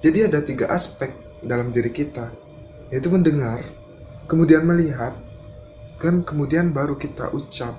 Jadi ada 3 aspek dalam diri kita, yaitu mendengar, kemudian melihat, dan kemudian baru kita ucap.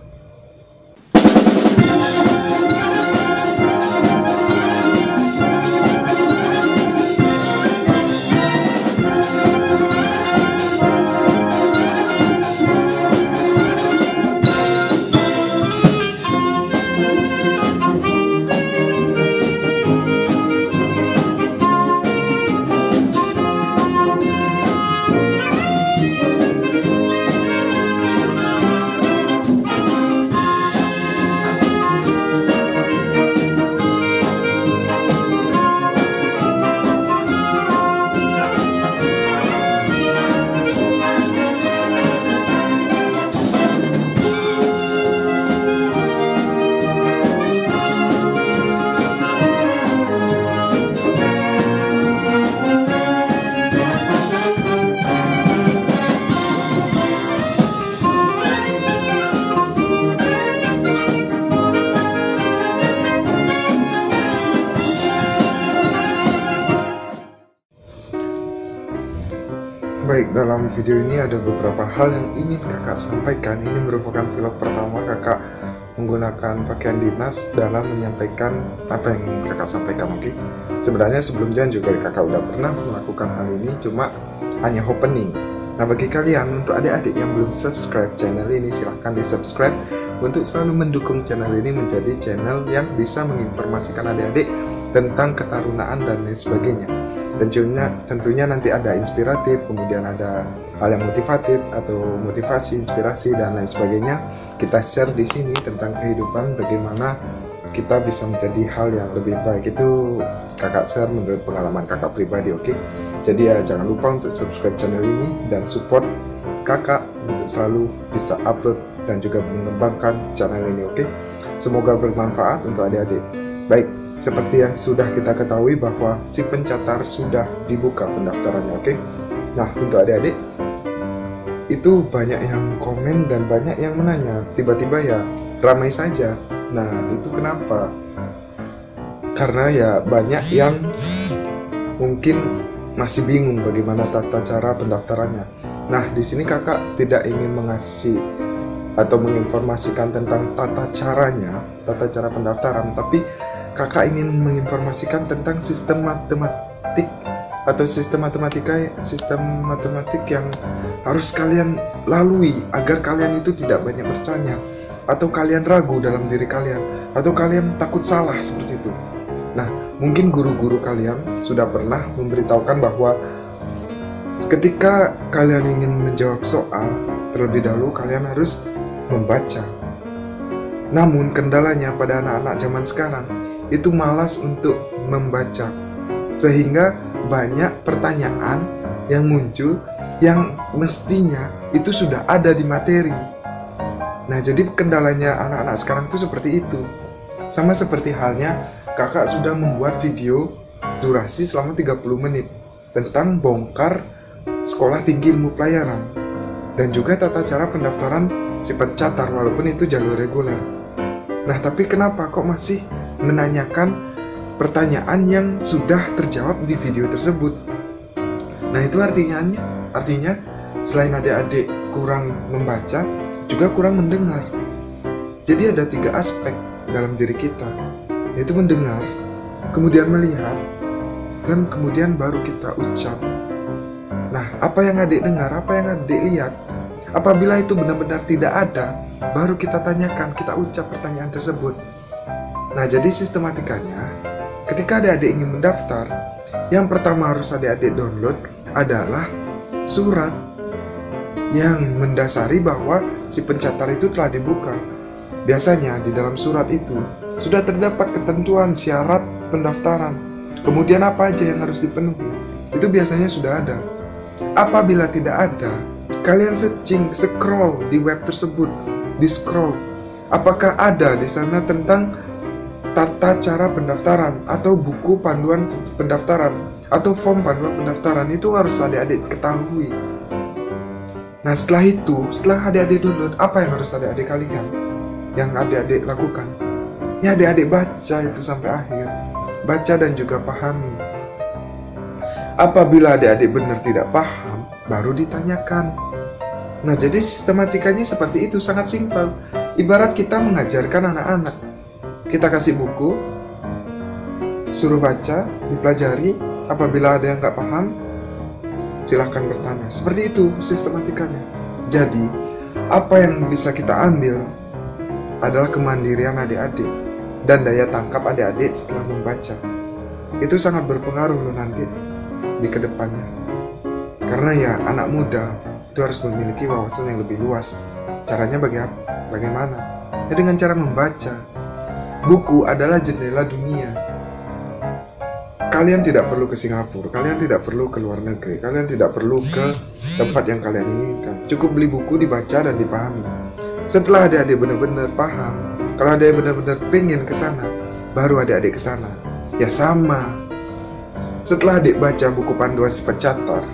Baik, dalam video ini ada beberapa hal yang ingin kakak sampaikan. Ini merupakan vlog pertama kakak menggunakan pakaian dinas dalam menyampaikan apa yang ingin kakak sampaikan. Oke, sebenarnya sebelumnya juga kakak udah pernah melakukan hal ini, cuma hanya opening. Nah, bagi kalian, untuk adik-adik yang belum subscribe channel ini, silahkan di subscribe untuk selalu mendukung channel ini menjadi channel yang bisa menginformasikan adik-adik tentang ketarunaan dan lain sebagainya. Tentunya nanti ada inspiratif, kemudian ada hal yang motivatif atau motivasi, inspirasi dan lain sebagainya. Kita share di sini tentang kehidupan, bagaimana kita bisa menjadi hal yang lebih baik. Itu kakak share menurut pengalaman kakak pribadi, oke? Jadi ya jangan lupa untuk subscribe channel ini dan support kakak untuk selalu bisa upload dan juga mengembangkan channel ini, oke? Semoga bermanfaat untuk adik-adik. Baik, seperti yang sudah kita ketahui bahwa si pencatar sudah dibuka pendaftarannya, oke? Nah, untuk adik-adik itu banyak yang komen dan banyak yang menanya, tiba-tiba ya ramai saja. Nah, itu kenapa? Karena ya banyak yang mungkin masih bingung bagaimana tata cara pendaftarannya. Nah, di sini kakak tidak ingin mengasih atau menginformasikan tentang tata cara pendaftaran, tapi kakak ingin menginformasikan tentang sistem matematik atau sistem matematik yang harus kalian lalui agar kalian itu tidak banyak bertanya atau kalian ragu dalam diri kalian atau kalian takut salah seperti itu. Nah, mungkin guru-guru kalian sudah pernah memberitahukan bahwa ketika kalian ingin menjawab soal, terlebih dahulu kalian harus membaca. Namun kendalanya pada anak-anak zaman sekarang itu malas untuk membaca, sehingga banyak pertanyaan yang muncul yang mestinya itu sudah ada di materi. Nah, jadi kendalanya anak-anak sekarang itu seperti itu. Sama seperti halnya kakak sudah membuat video durasi selama 30 menit tentang bongkar sekolah tinggi ilmu pelayaran dan juga tata cara pendaftaran si pencatar walaupun itu jalur reguler. Nah, tapi kenapa kok masih menanyakan pertanyaan yang sudah terjawab di video tersebut? Nah, itu artinya selain adik-adik kurang membaca, juga kurang mendengar. Jadi ada 3 aspek dalam diri kita, yaitu mendengar, kemudian melihat, dan kemudian baru kita ucap. Nah, apa yang adik dengar, apa yang adik lihat, apabila itu benar-benar tidak ada, baru kita tanyakan, kita ucap pertanyaan tersebut. Nah, jadi sistematikanya, ketika adik-adik ingin mendaftar, yang pertama harus adik-adik download adalah surat yang mendasari bahwa si pencatar itu telah dibuka. Biasanya di dalam surat itu sudah terdapat ketentuan syarat pendaftaran, kemudian apa aja yang harus dipenuhi. Itu biasanya sudah ada. Apabila tidak ada, kalian scroll di web tersebut, di scroll. Apakah ada di sana tentang tata cara pendaftaran atau buku panduan pendaftaran atau form panduan pendaftaran? Itu harus adik-adik ketahui. Nah, setelah itu, setelah adik-adik download, apa yang harus adik-adik kalian yang adik-adik lakukan? Ya, adik-adik baca itu sampai akhir. Baca dan juga pahami. Apabila adik-adik benar tidak paham, baru ditanyakan. Nah, jadi sistematikanya seperti itu, sangat simpel. Ibarat kita mengajarkan anak-anak. Kita kasih buku, suruh baca, dipelajari. Apabila ada yang nggak paham, silahkan bertanya. Seperti itu sistematikanya. Jadi, apa yang bisa kita ambil adalah kemandirian adik-adik dan daya tangkap adik-adik setelah membaca. Itu sangat berpengaruh loh nanti di kedepannya. Karena ya anak muda itu harus memiliki wawasan yang lebih luas. Caranya bagaimana? Ya dengan cara membaca. Buku adalah jendela dunia. Kalian tidak perlu ke Singapura, kalian tidak perlu ke luar negeri, kalian tidak perlu ke tempat yang kalian inginkan. Cukup beli buku, dibaca dan dipahami. Setelah adik-adik benar-benar paham, kalau adik benar-benar pengen ke sana, baru adik-adik ke sana. Ya sama. Setelah adik baca buku panduan si pencatat,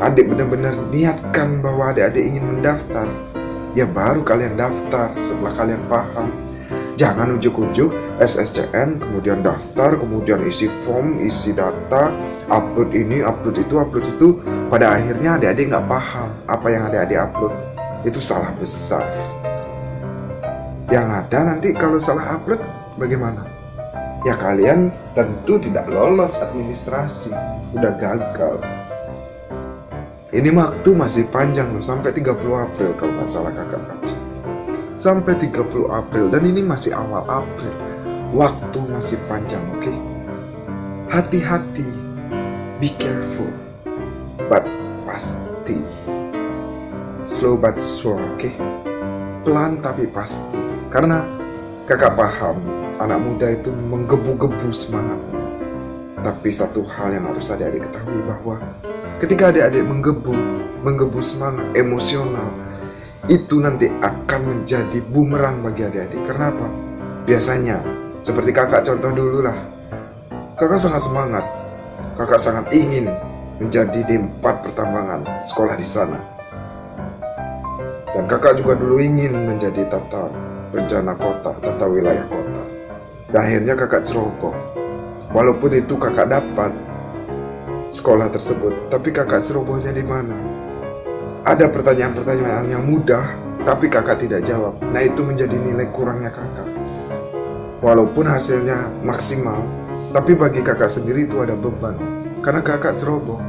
adik benar-benar niatkan bahwa adik-adik ingin mendaftar, ya baru kalian daftar setelah kalian paham. Jangan ujuk-ujuk SSCN, kemudian daftar, kemudian isi form, isi data, upload ini, upload itu. Pada akhirnya adik-adik nggak paham apa yang adik-adik upload. Itu salah besar. Yang ada nanti kalau salah upload, bagaimana? Ya kalian tentu tidak lolos administrasi, udah gagal. Ini waktu masih panjang loh, sampai 30 April kalau nggak salah kakak baca. Sampai 30 April, dan ini masih awal April. Waktu masih panjang, oke? Hati-hati, be careful, but pasti. Slow but sure, oke? Pelan tapi pasti. Karena kakak paham, anak muda itu menggebu-gebu semangatnya. Tapi satu hal yang harus adik-adik ketahui bahwa ketika adik-adik menggebu semangat, emosional, itu nanti akan menjadi bumerang bagi adik-adik. Karena apa? Biasanya, seperti kakak contoh dulu lah. Kakak sangat semangat. Kakak sangat ingin menjadi D4 pertambangan, sekolah di sana. Dan kakak juga dulu ingin menjadi tata rencana kota, tata wilayah kota. Dan akhirnya kakak ceroboh. Walaupun itu kakak dapat sekolah tersebut, tapi kakak cerobohnya di mana? Ada pertanyaan-pertanyaan yang mudah, tapi kakak tidak jawab. Nah, itu menjadi nilai kurangnya kakak. Walaupun hasilnya maksimal, tapi bagi kakak sendiri itu ada beban. Karena kakak ceroboh.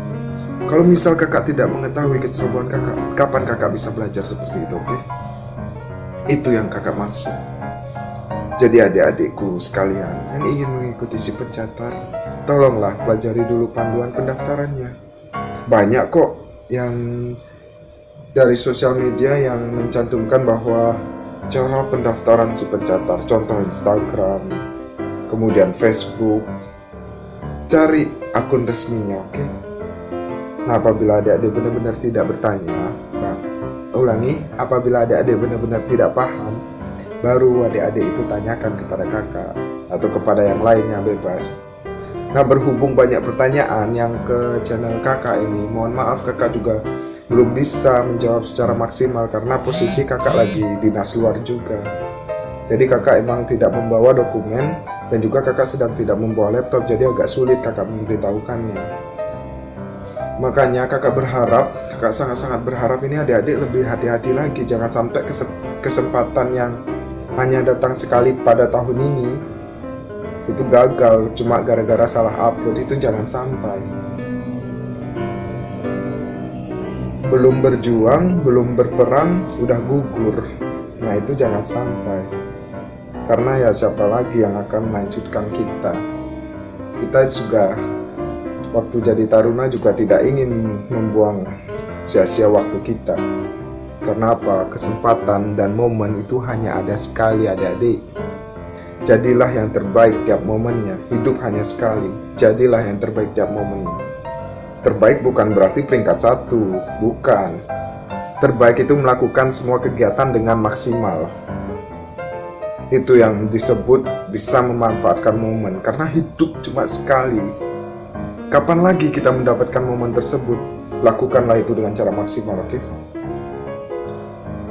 Kalau misal kakak tidak mengetahui kecerobohan kakak, kapan kakak bisa belajar seperti itu, oke? Itu yang kakak maksud. Jadi adik-adikku sekalian yang ingin mengikuti si pencatat, tolonglah pelajari dulu panduan pendaftarannya. Banyak kok yang dari sosial media yang mencantumkan bahwa cara pendaftaran si pencatat, contoh Instagram, kemudian Facebook. Cari akun resminya, oke? Nah, apabila adik-adik benar-benar tidak bertanya, apabila adik-adik benar-benar tidak paham, baru adik-adik itu tanyakan kepada kakak atau kepada yang lainnya, bebas. Nah, berhubung banyak pertanyaan yang ke channel kakak ini, mohon maaf kakak juga belum bisa menjawab secara maksimal karena posisi kakak lagi dinas luar juga. Jadi kakak emang tidak membawa dokumen dan juga kakak sedang tidak membawa laptop, jadi agak sulit kakak memberitahukannya. Makanya kakak sangat-sangat berharap ini adik-adik lebih hati-hati lagi. Jangan sampai kesempatan yang hanya datang sekali pada tahun ini itu gagal cuma gara-gara salah upload. Itu jangan sampai. Belum berjuang, belum berperang, udah gugur. Nah, itu jangan sampai. Karena ya siapa lagi yang akan melanjutkan kita? Kita juga waktu jadi taruna juga tidak ingin membuang sia-sia waktu kita. Karena apa? Kesempatan dan momen itu hanya ada sekali, adik-adik. Jadilah yang terbaik tiap momennya. Hidup hanya sekali. Jadilah yang terbaik tiap momennya. Terbaik bukan berarti peringkat 1, bukan. Terbaik itu melakukan semua kegiatan dengan maksimal. Itu yang disebut bisa memanfaatkan momen. Karena hidup cuma sekali. Kapan lagi kita mendapatkan momen tersebut? Lakukanlah itu dengan cara maksimal, oke?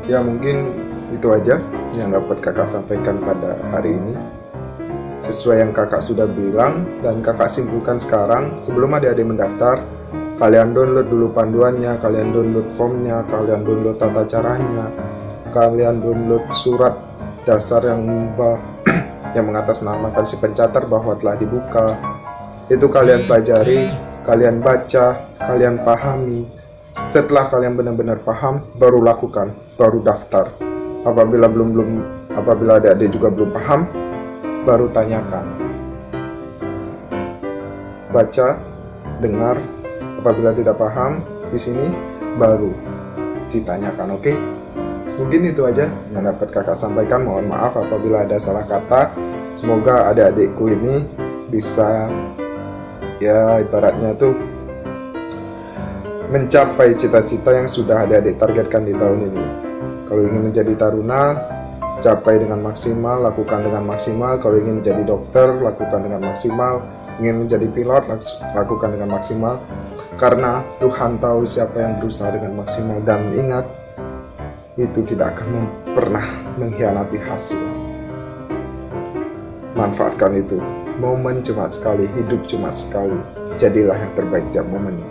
Ya, mungkin itu aja yang dapat kakak sampaikan pada hari ini. sesuai yang kakak sudah bilang, dan kakak simpulkan sekarang, sebelum adik-adik mendaftar, kalian download dulu panduannya, kalian download formnya, kalian download tata caranya, kalian download surat dasar yang mengatasnamakan si pencatat bahwa telah dibuka. Itu kalian pelajari, kalian baca, kalian pahami. Setelah kalian benar-benar paham, baru lakukan, baru daftar. Apabila adik-adik juga belum paham, baru tanyakan. Baca, dengar. Apabila tidak paham di sini, baru ditanyakan. Oke? Mungkin itu aja yang dapat kakak sampaikan. Mohon maaf apabila ada salah kata. Semoga adik-adikku ini bisa, ya ibaratnya tuh, mencapai cita-cita yang sudah adik-adik targetkan di tahun ini. Kalau ingin menjadi taruna, capai dengan maksimal, lakukan dengan maksimal. Kalau ingin menjadi dokter, lakukan dengan maksimal. Ingin menjadi pilot, lakukan dengan maksimal. Karena Tuhan tahu siapa yang berusaha dengan maksimal. Dan ingat, itu tidak akan pernah mengkhianati hasil. Manfaatkan itu. Momen cuma sekali, hidup cuma sekali. Jadilah yang terbaik tiap momennya.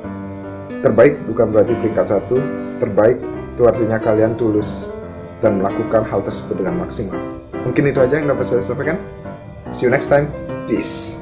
Terbaik bukan berarti peringkat 1. Terbaik itu artinya kalian tulus dan melakukan hal tersebut dengan maksimal. Mungkin itu aja yang dapat saya sampaikan. See you next time. Peace.